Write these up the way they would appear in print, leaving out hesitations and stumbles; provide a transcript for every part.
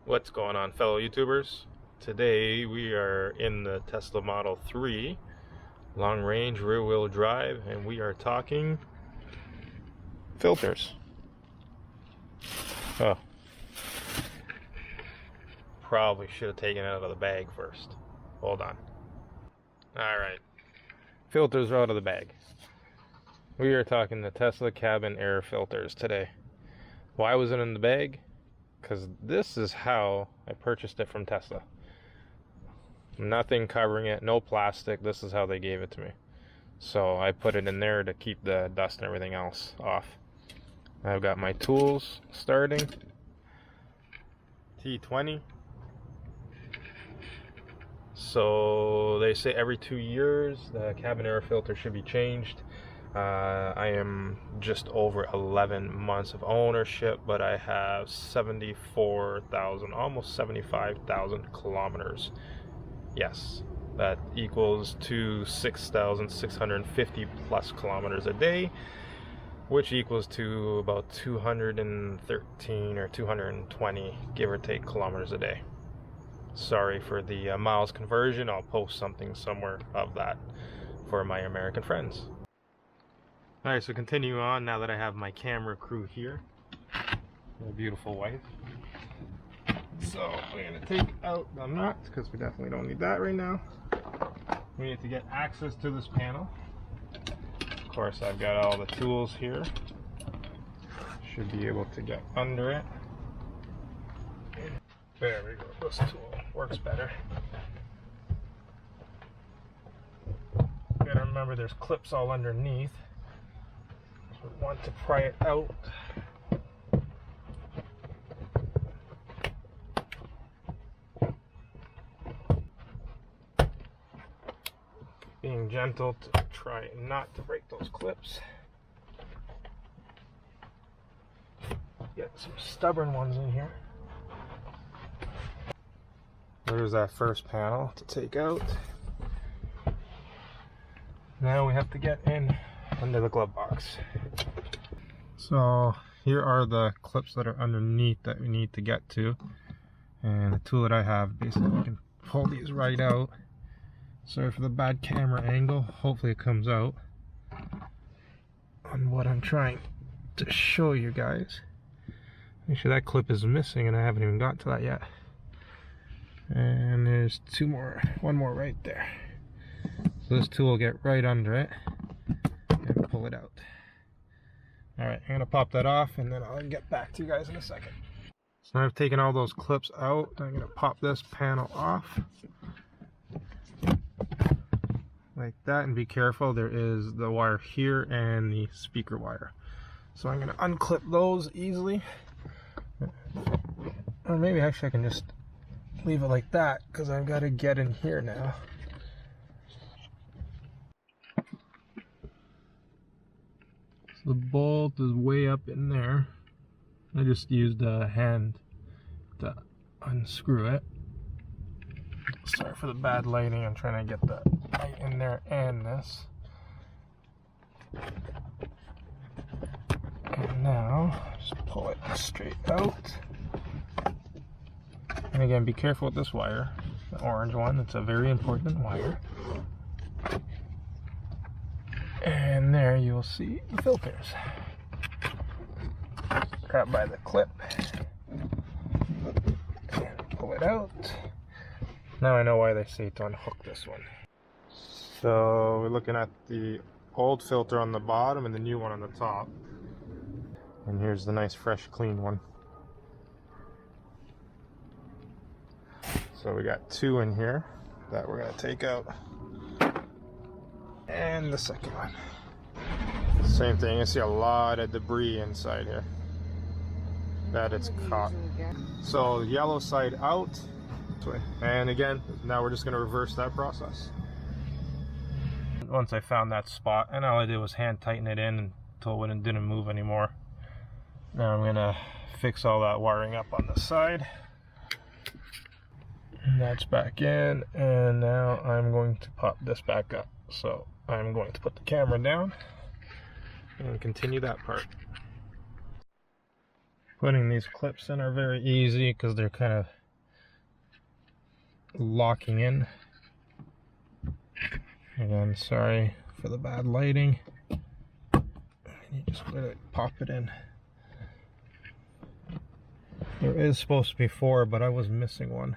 What's going on, fellow YouTubers? Today we are in the Tesla Model 3 long range rear wheel drive, and we are talking filters. Oh, probably should have taken it out of the bag first. Hold on. Alright, filters are out of the bag. We are talking the Tesla cabin air filters today. Why was it in the bag? Because this is how I purchased it from Tesla. Nothing covering it, no plastic. This is how they gave it to me. So I put it in there to keep the dust and everything else off. I've got my tools starting. T20. So they say every 2 years the cabin air filter should be changed. I am just over 11 months of ownership, but I have 74,000, almost 75,000 kilometers. Yes, that equals to 6,650 plus kilometers a day, which equals to about 213 or 220, give or take, kilometers a day. Sorry for the miles conversion. I'll post something somewhere of that for my American friends. Alright, so continue on now that I have my camera crew here. My beautiful wife. So we're going to take out the nuts because we definitely don't need that right now. We need to get access to this panel. Of course, I've got all the tools here. Should be able to get under it. There we go. This tool works better. Gotta remember there's clips all underneath. So we want to pry it out. Being gentle to try not to break those clips. Get some stubborn ones in here. There's that first panel to take out. Now we have to get in under the glove box. So here are the clips that are underneath that we need to get to. And the tool that I have, basically we can pull these right out. Sorry for the bad camera angle. Hopefully it comes out on what I'm trying to show you guys. Make sure that clip is missing, and I haven't even got to that yet. And there's one more right there. So this tool will get right under it and pull it out. Alright, I'm gonna pop that off and then I'll get back to you guys in a second. So now I've taken all those clips out. I'm gonna pop this panel off. Like that, and be careful, there is the wire here and the speaker wire. So I'm going to unclip those easily. Or maybe actually I can just leave it like that, because I've got to get in here now. So the bolt is way up in there. I just used a hand to unscrew it. Sorry for the bad lighting, I'm trying to get the light in there and this. And now, just pull it straight out. And again, be careful with this wire, the orange one, it's a very important wire. And there you'll see the filters. Grab by the clip and pull it out. Now I know why they say to unhook this one. So we're looking at the old filter on the bottom and the new one on the top. And here's the nice, fresh, clean one. So we got two in here that we're going to take out. And the second one. Same thing, you see a lot of debris inside here that it's caught. So the yellow side out. And again, now we're just going to reverse that process. Once I found that spot, and all I did was hand tighten it in until it didn't move anymore. Now I'm going to fix all that wiring up on the side. And that's back in, and now I'm going to pop this back up. So I'm going to put the camera down and continue that part. Putting these clips in are very easy because they're kind of locking in. Again, sorry for the bad lighting. You just let it pop it in. There is supposed to be 4, but I was missing one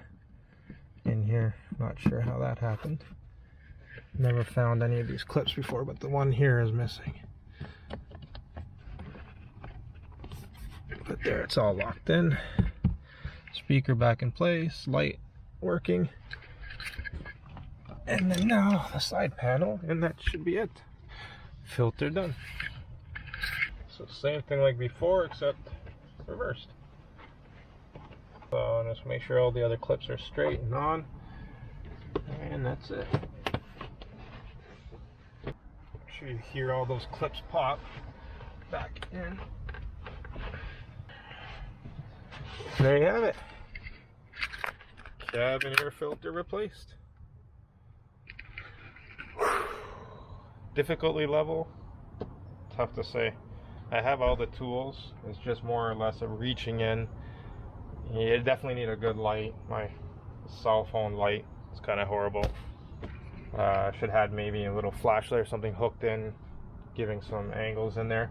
in here. Not sure how that happened. Never found any of these clips before, but the one here is missing. But there, it's all locked in. Speaker back in place, light working. And then now the side panel, and that should be it. Filter done. So same thing like before, except reversed. So just make sure all the other clips are straight and on. And that's it. Make sure you hear all those clips pop back in. There you have it. Cabin air filter replaced. Difficulty level, tough to say. I have all the tools. It's just more or less of reaching in. You definitely need a good light. My cell phone light is kind of horrible. Should have maybe a little flashlight or something hooked in, giving some angles in there.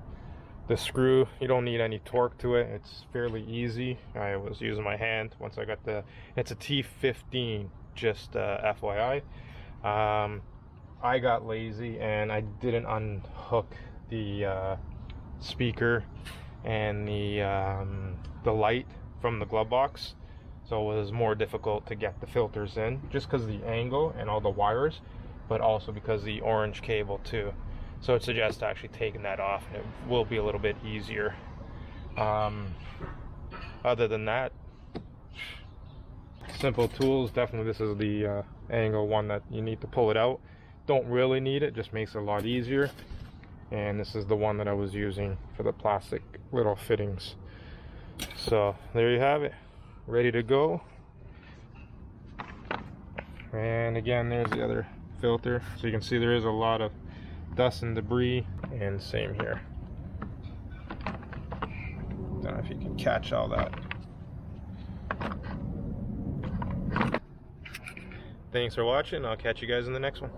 The screw, you don't need any torque to it. It's fairly easy. I was using my hand once I got it's a T15, just FYI. I got lazy and I didn't unhook the speaker and the light from the glove box, so it was more difficult to get the filters in, just because of the angle and all the wires, but also because the orange cable too. So it suggests actually taking that off, and it will be a little bit easier. Other than that, simple tools. Definitely this is the angle one that you need to pull it out. Don't really need it, just makes it a lot easier. And this is the one that I was using for the plastic little fittings. So there you have it, ready to go. And again, there's the other filter, so you can see there is a lot of dust and debris, and same here. Don't know if you can catch all that. Thanks for watching. I'll catch you guys in the next one.